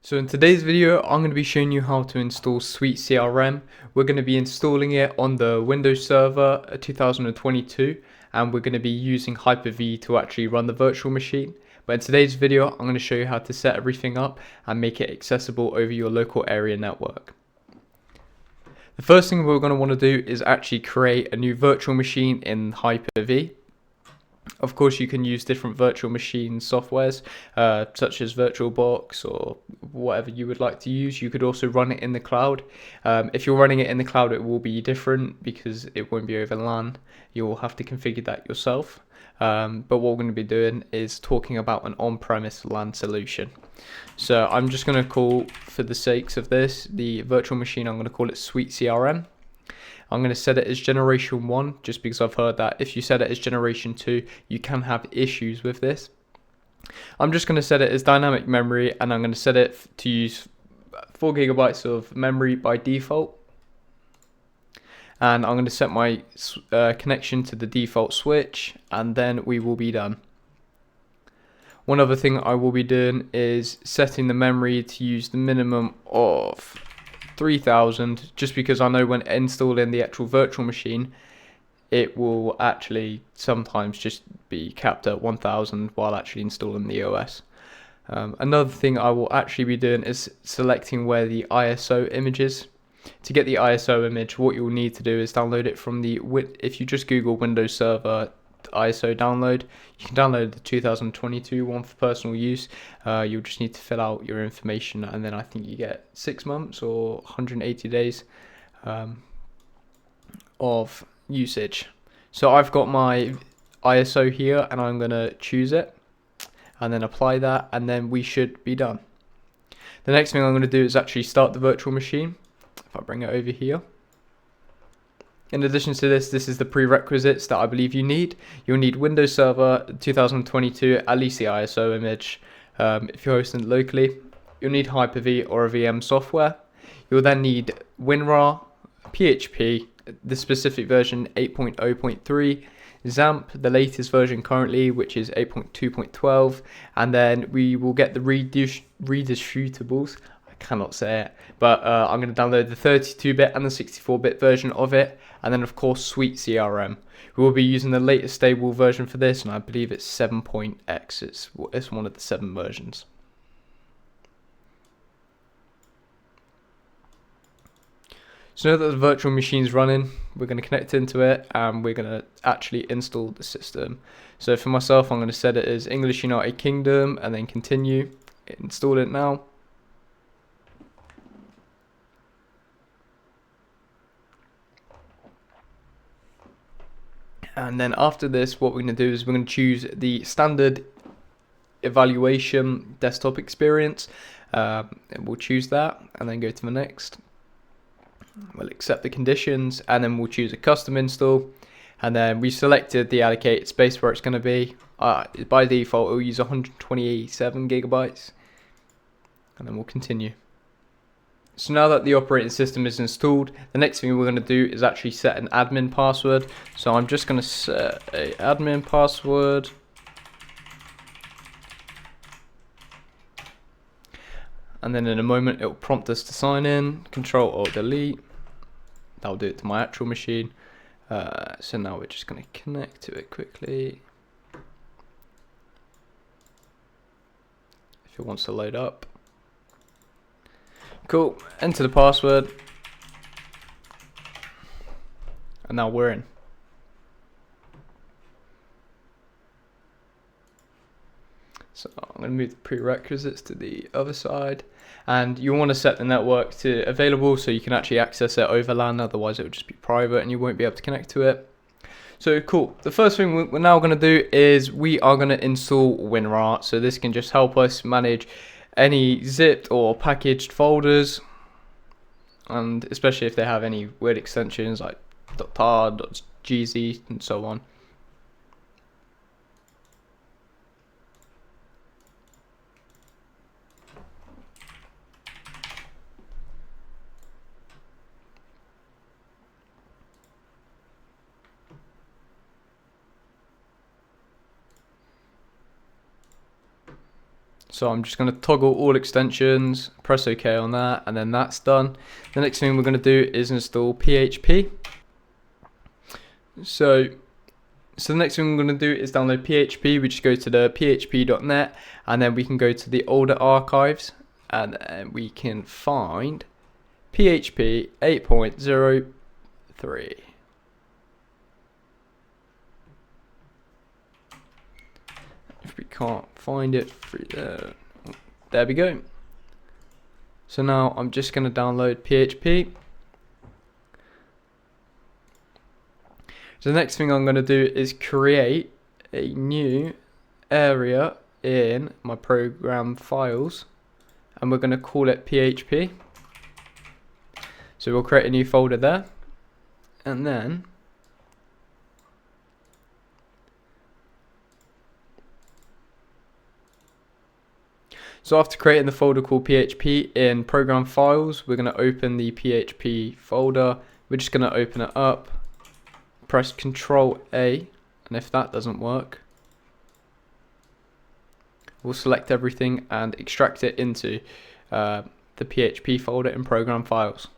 So in today's video, I'm going to be showing you how to install SuiteCRM. We're going to be installing it on the Windows Server 2022, and we're going to be using Hyper-V to actually run the virtual machine. But in today's video, I'm going to show you how to set everything up and make it accessible over your local area network. The first thing we're going to want to do is actually create a new virtual machine in Hyper-V. Of course, you can use different virtual machine softwares, such as VirtualBox or whatever you would like to use. You could also run it in the cloud. If you're running it in the cloud, it will be different because it won't be over LAN. You'll have to configure that yourself. But what we're going to be doing is talking about an on-premise LAN solution. So I'm just going to call, for the sakes of this, the virtual machine, I'm going to call it SuiteCRM. I'm going to set it as generation 1 just because I've heard that if you set it as generation 2, you can have issues with this. I'm just going to set it as dynamic memory, and I'm going to set it to use 4 GB of memory by default. And I'm going to set my connection to the default switch, and then we will be done. One other thing I will be doing is setting the memory to use the minimum of 3000, just because I know when installing the actual virtual machine, it will actually sometimes just be capped at 1000 while actually installing the OS. Another thing I will actually be doing is selecting where the ISO image is. To get the ISO image, what you'll need to do is download it from the, if you just Google Windows Server ISO download, you can download the 2022 one for personal use. You'll just need to fill out your information, and then I think you get 6 months or 180 days of usage. So I've got my ISO here, and I'm going to choose it and then apply that, and then we should be done. The next thing I'm going to do is actually start the virtual machine. If I bring it over here. In addition to this, this is the prerequisites that I believe you need. You'll need Windows Server 2022, at least the ISO image. If you're hosting locally, you'll need Hyper-V or a VM software. You'll then need WinRAR, PHP, the specific version 8.0.3, XAMPP, the latest version currently, which is 8.2.12, and then we will get the redistrutables. Cannot say it, but I'm going to download the 32-bit and the 64-bit version of it, and then of course SuiteCRM. We will be using the latest stable version for this, and I believe it's 7.x. It's one of the 7 versions. So now that the virtual machine's running, we're going to connect into it, and we're going to actually install the system. So for myself, I'm going to set it as English United Kingdom, and then continue. Install it now. And then after this, what we're going to do is we're going to choose the standard evaluation desktop experience. We'll choose that and then go to the next. We'll accept the conditions, and then we'll choose a custom install. And then we selected the allocated space where it's going to be. By default, it will use 127 gigabytes. And then we'll continue. So now that the operating system is installed, the next thing we're going to do is actually set an admin password. So I'm just going to set an admin password. And then in a moment, it will prompt us to sign in. Control or delete. That'll do it to my actual machine. So now we're just going to connect to it quickly. If it wants to load up. Cool, enter the password, and now we're in. So I'm going to move the prerequisites to the other side, and you want to set the network to available so you can actually access it over LAN, otherwise it will just be private and you won't be able to connect to it. So cool, the first thing we're now going to do is we are going to install WinRAR, so this can just help us manage any zipped or packaged folders, and especially if they have any weird extensions like .tar, .gz and so on. So I'm just going to toggle all extensions, press OK on that, and then that's done. The next thing we're going to do is install PHP. So the next thing we're going to do is download PHP. We just go to the php.net, and then we can go to the older archives, and then we can find PHP 8.03. If we can't find it through there we go. So now I'm just going to download PHP. So the next thing I'm going to do is create a new area in my program files, and we're going to call it PHP. So we'll create a new folder there, and then so after creating the folder called PHP in program files, we're going to open the PHP folder. We're just going to open it up, press Ctrl A, and if that doesn't work, we'll select everything and extract it into the PHP folder in program files.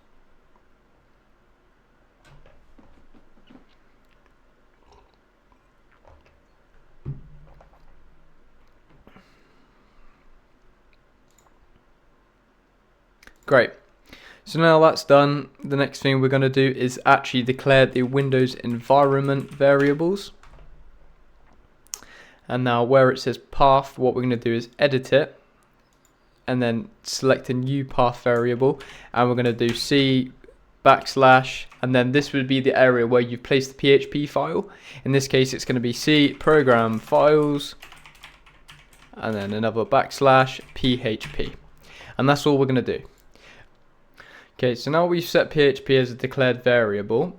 Great. So now that's done, the next thing we're going to do is actually declare the Windows environment variables. And now where it says path, what we're going to do is edit it and then select a new path variable, and we're going to do C /, and then this would be the area where you've placed the PHP file. In this case it's going to be C program files and then another /PHP, and that's all we're going to do. Okay, so now we've set PHP as a declared variable.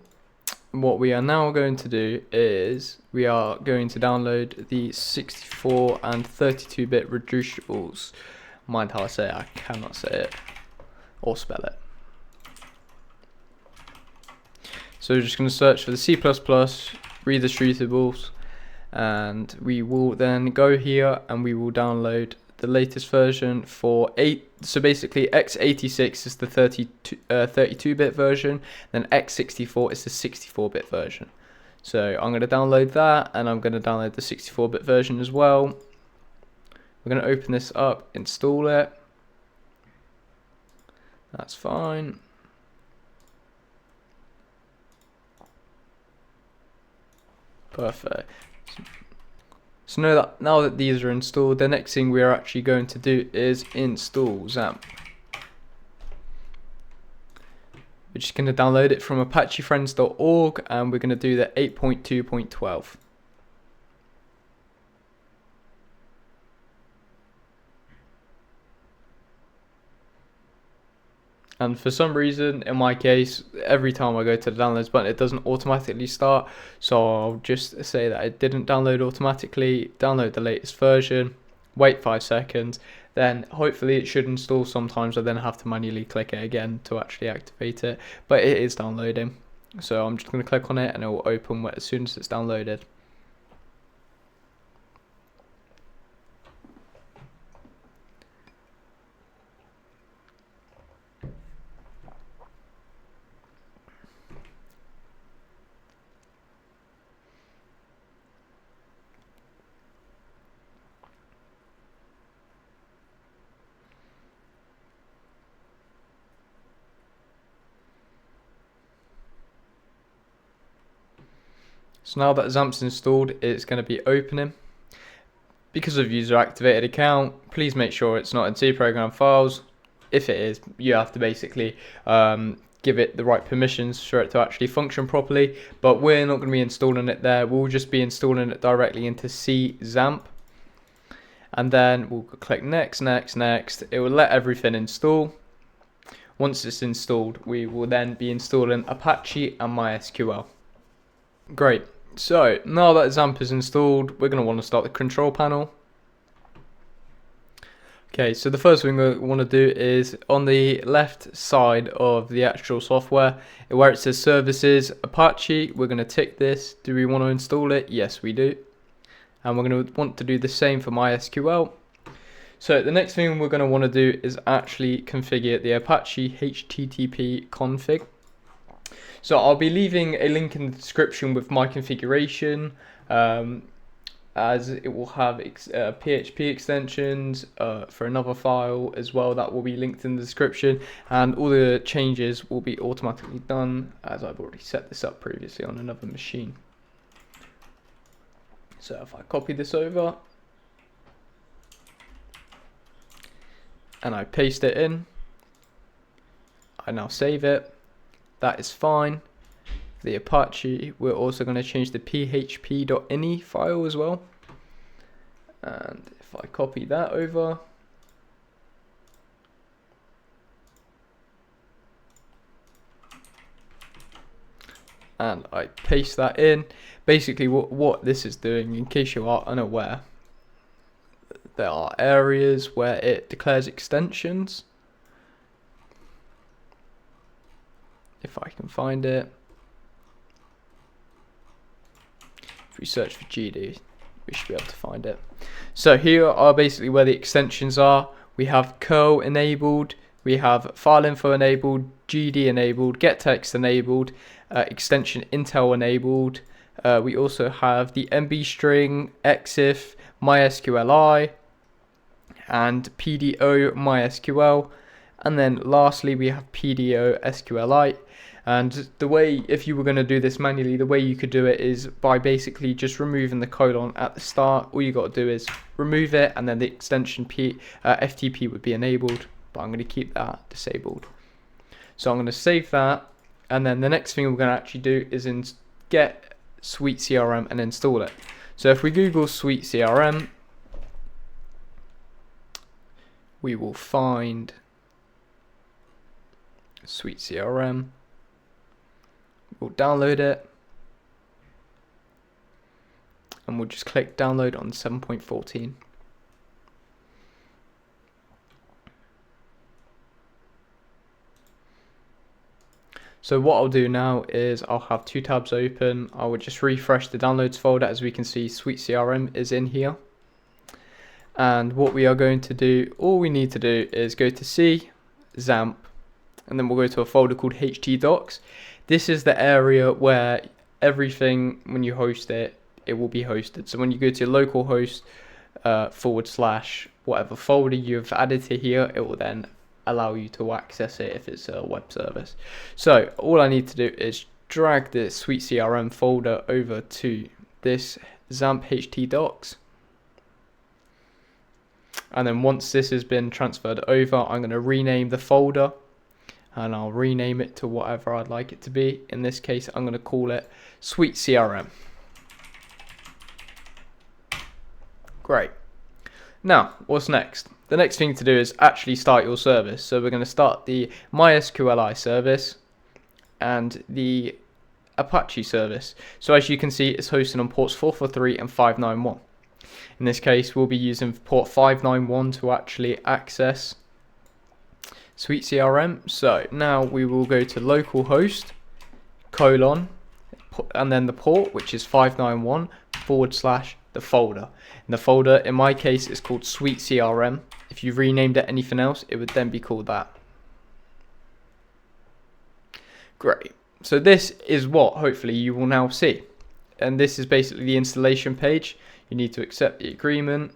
What we are now going to do is we are going to download the 64 and 32-bit reducibles. Mind how I say it, I cannot say it or spell it. So we're just going to search for the C++ redistrutables, and we will then go here and we will download the latest version for 8. So basically x86 is the 32-bit version, then x64 is the 64-bit version. So I'm going to download that, and I'm going to download the 64-bit version as well. We're going to open this up, install it. That's fine. Perfect. So now that these are installed, the next thing we are actually going to do is install XAMPP. We're just going to download it from apachefriends.org, and we're going to do the 8.2.12. And for some reason, in my case, every time I go to the downloads button, it doesn't automatically start. So I'll just say that it didn't download automatically. Download the latest version, wait 5 seconds, then hopefully it should install. Sometimes I then have to manually click it again to actually activate it, but it is downloading. So I'm just going to click on it and it will open as soon as it's downloaded. So now that XAMPP's installed, it's going to be opening. Because of user activated account, please make sure it's not in C program files. If it is, you have to basically give it the right permissions for it to actually function properly. But we're not going to be installing it there. We'll just be installing it directly into C XAMPP. And then we'll click next, next, next. It will let everything install. Once it's installed, we will then be installing Apache and MySQL. Great. So now that XAMPP is installed, we're going to want to start the control panel. Okay, so the first thing we want to do is on the left side of the actual software, where it says services Apache, we're going to tick this. Do we want to install it? Yes, we do. And we're going to want to do the same for MySQL. So the next thing we're going to want to do is actually configure the Apache HTTP config. So I'll be leaving a link in the description with my configuration, as it will have PHP extensions for another file as well that will be linked in the description, and all the changes will be automatically done as I've already set this up previously on another machine. So if I copy this over and I paste it in, I now save it. That is fine. For the Apache, we're also going to change the php.ini file as well. And if I copy that over, and I paste that in, basically what this is doing, in case you are unaware, there are areas where it declares extensions. If I can find it, if we search for GD, we should be able to find it. So here are basically where the extensions are. We have curl enabled, we have file info enabled, GD enabled, get text enabled, extension intel enabled. We also have the MB string, EXIF, MySQLi, and PDO MySQL. And then lastly, we have PDO SQLite. And the way, if you were going to do this manually, the way you could do it is by basically just removing the colon at the start. All you got to do is remove it, and then the extension FTP would be enabled, but I'm going to keep that disabled. So I'm going to save that, and then the next thing we're going to actually do is get SuiteCRM and install it. So if we Google SuiteCRM, we will find SuiteCRM. We'll download it, and we'll just click download on 7.14. So what I'll do now is I'll have two tabs open. I will just refresh the downloads folder. As we can see, SuiteCRM is in here. And what we are going to do, all we need to do is go to C, XAMPP, and then we'll go to a folder called htdocs. This is the area where everything, when you host it, it will be hosted. So when you go to your localhost / whatever folder you've added to here, it will then allow you to access it if it's a web service. So all I need to do is drag the SuiteCRM folder over to this XAMPP htdocs. And then once this has been transferred over, I'm going to rename the folder. And I'll rename it to whatever I'd like it to be. In this case, I'm going to call it SuiteCRM. Great. Now, what's next? The next thing to do is actually start your service. So we're going to start the MySQLi service and the Apache service. So as you can see, it's hosted on ports 443 and 591. In this case, we'll be using port 591 to actually access SuiteCRM. So now we will go to localhost / and then the port, which is 591 / the folder. And the folder in my case is called SuiteCRM. If you renamed it anything else, it would then be called that. Great. So this is what hopefully you will now see. And this is basically the installation page. You need to accept the agreement.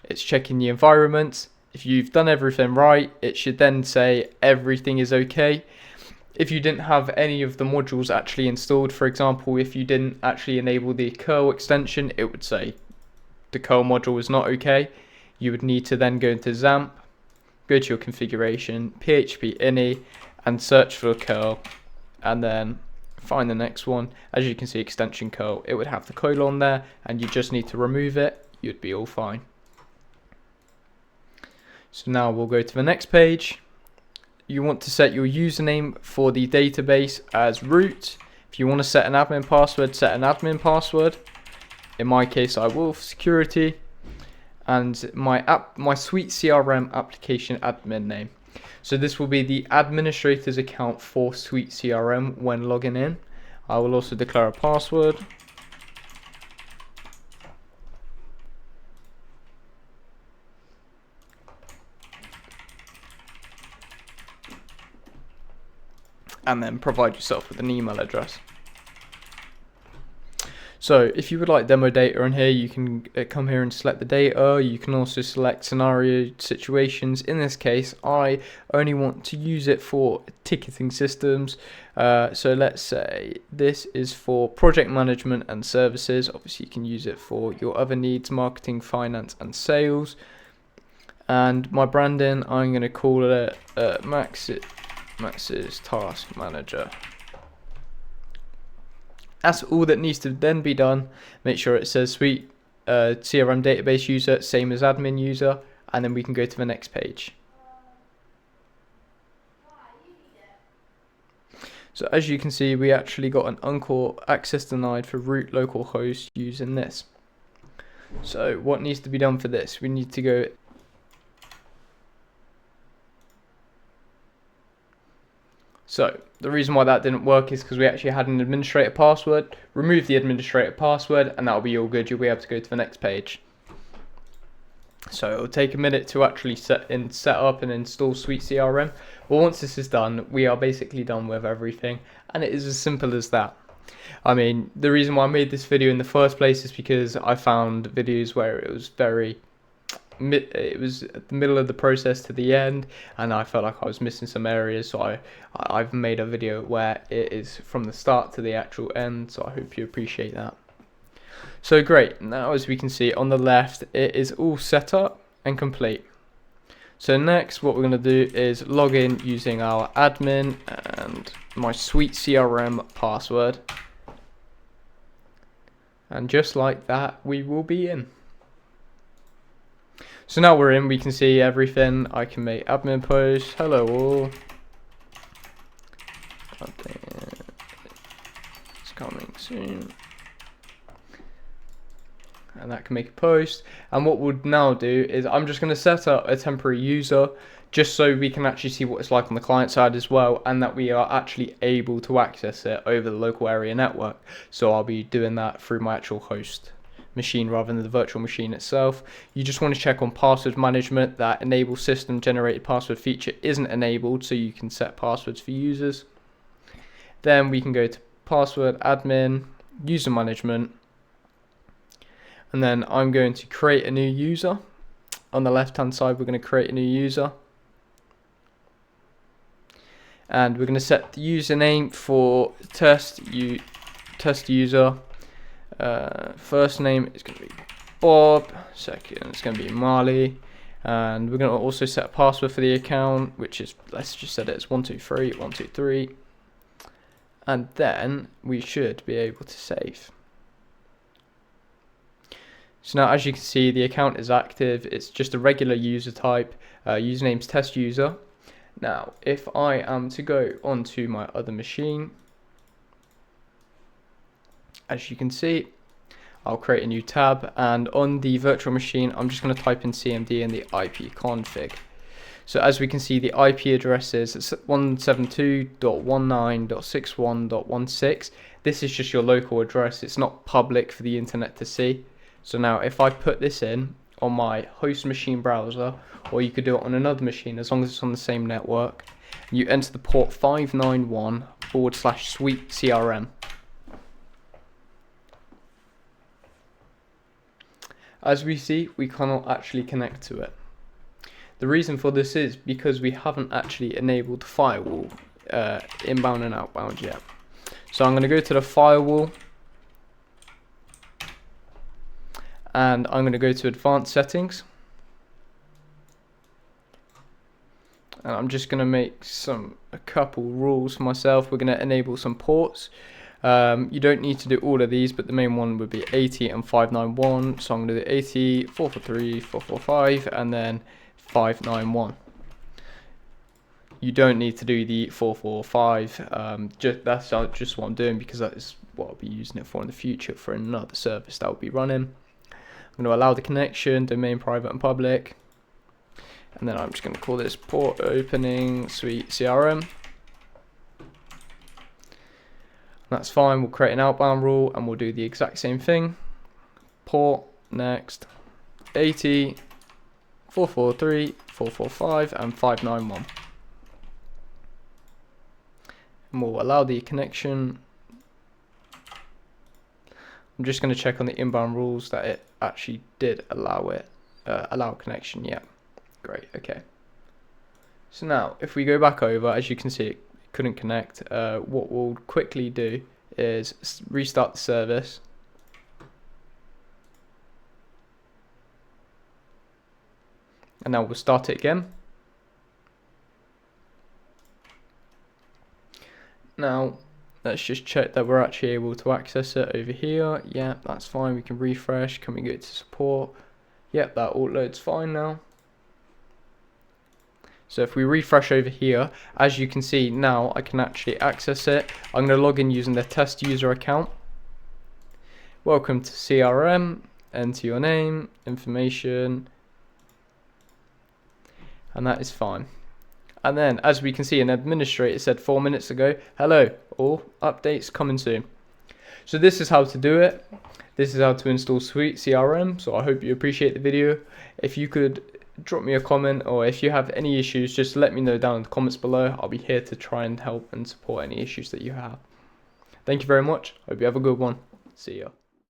It's checking the environment. If you've done everything right, it should then say everything is okay. If you didn't have any of the modules actually installed, for example, if you didn't actually enable the curl extension, it would say the curl module is not okay. You would need to then go into XAMPP, go to your configuration, PHP ini, and search for curl, and then find the next one. As you can see, extension curl, it would have the colon there, and you just need to remove it. You'd be all fine. So now we'll go to the next page. You want to set your username for the database as root. If you want to set an admin password, set an admin password. In my case, I will for security. And my SuiteCRM application admin name. So this will be the administrator's account for SuiteCRM when logging in. I will also declare a password. and then provide yourself with an email address. So if you would like demo data on here, you can come here and select the data. You can also select scenario situations. In this case, I only want to use it for ticketing systems. So let's say this is for project management and services. Obviously, you can use it for your other needs, marketing, finance, and sales. And my branding, I'm going to call it Max's Task Manager. That's all that needs to then be done. Make sure it says Suite CRM database user, same as admin user, and then we can go to the next page. So as you can see, we actually got an uncore access denied for root localhost using this. So what needs to be done for this? We need to go So the reason why that didn't work is because we actually had an administrator password. Remove the administrator password and that'll be all good. You'll be able to go to the next page. So it'll take a minute to actually set up and install SuiteCRM. Well, once this is done, we are basically done with everything, and it is as simple as that. I mean, the reason why I made this video in the first place is because I found videos where it was at the middle of the process to the end, and I felt like I was missing some areas, so I've made a video where it is from the start to the actual end, so I hope you appreciate that. So great, now as we can see on the left, it is all set up and complete. So next what we're going to do is log in using our admin and my SuiteCRM password, and just like that we will be in. So now we're in, we can see everything. I can make admin post, hello all. It's coming soon. And that can make a post. And what we'll now do is I'm just going to set up a temporary user just so we can actually see what it's like on the client side as well, and that we are actually able to access it over the local area network. So I'll be doing that through my actual host machine rather than the virtual machine itself. You just want to check on password management that enable system generated password feature isn't enabled, so you can set passwords for users. Then we can go to password admin, user management, and then I'm going to create a new user. On the left hand side we're going to create a new user, and we're going to set the username for test user. First name is going to be Bob, second it's going to be Marley, and we're going to also set a password for the account, which is, let's just set it as 123 123, and then we should be able to save. So now as you can see, the account is active. It's just a regular user type. Username's test user. Now if I am to go onto my other machine, as you can see, I'll create a new tab, and on the virtual machine I'm just going to type in cmd and the IP config. So as we can see, the IP address is 172.19.61.16. This is just your local address, it's not public for the internet to see. So now if I put this in on my host machine browser, or you could do it on another machine as long as it's on the same network, you enter the port 591/SuiteCRM. As we see, we cannot actually connect to it. The reason for this is because we haven't actually enabled firewall inbound and outbound yet. So I'm going to go to the firewall, and I'm going to go to advanced settings, and I'm just going to make a couple rules for myself. We're going to enable some ports. You don't need to do all of these, but the main one would be 80 and 591. So I'm going to do 80, 443, 445, and then 591. You don't need to do the 445. That's just what I'm doing because that is what I'll be using it for in the future for another service that will be running. I'm going to allow the connection, domain private and public, and then I'm just going to call this port opening SuiteCRM. That's fine. We'll create an outbound rule and we'll do the exact same thing. Port, next, 80, 443, 445, and 591. and we'll allow the connection. I'm just going to check on the inbound rules that it actually did allow connection. Yeah, great. Okay. So now, if we go back over, as you can see, it couldn't connect. What we'll quickly do is restart the service. And now we'll start it again. Now, let's just check that we're actually able to access it over here. Yeah, that's fine. We can refresh. Can we go to support? Yep, that all loads fine now. So if we refresh over here, as you can see now, I can actually access it. I'm going to log in using the test user account. Welcome to CRM. Enter your name, information, and that is fine. And then, as we can see, an administrator said 4 minutes ago, hello, all updates coming soon. So this is how to do it. This is how to install SuiteCRM. So I hope you appreciate the video. If you could drop me a comment, or if you have any issues, just let me know down in the comments below. I'll be here to try and help and support any issues that you have. Thank you very much. Hope you have a good one. See ya.